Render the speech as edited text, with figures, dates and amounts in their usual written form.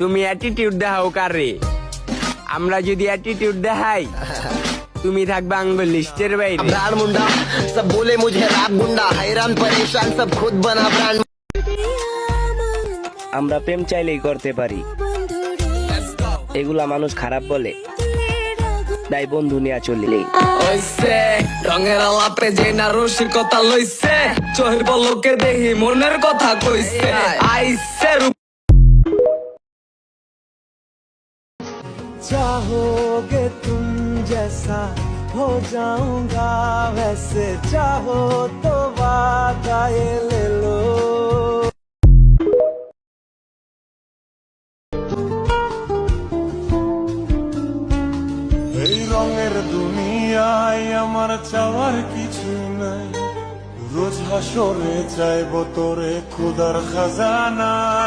তুমি অ্যাটিটিউড দেখাও কারে? আমরা যদি অ্যাটিটিউড দেখাই তুমি থাকবে আঙ্গুল লিস্টের বাইরে। ब्रांड मुंडा सब बोले मुझे रैप गुंडा, हैरान परेशान सब खुद बना ब्रांड। আমরা প্রেম চাইলেই করতে পারি, এগুলা মানুষ খারাপ বলে, তাই বন্ধু নিয়ে চললে ওইসে রঙের আলাপে যে না রসিকতা লইছে, চোহের পলকে দেখি মনের কথা কইছে। আইসে चाहोगे तुम जैसा हो जाऊंगा, वैसे चाहो तो वादा ये ले लो। এই রঙের দুনিয়ায় আমার চাওয়ার কিছু নাই, রোজ হাসরে চাইবো তোরে খুদার খাজানা।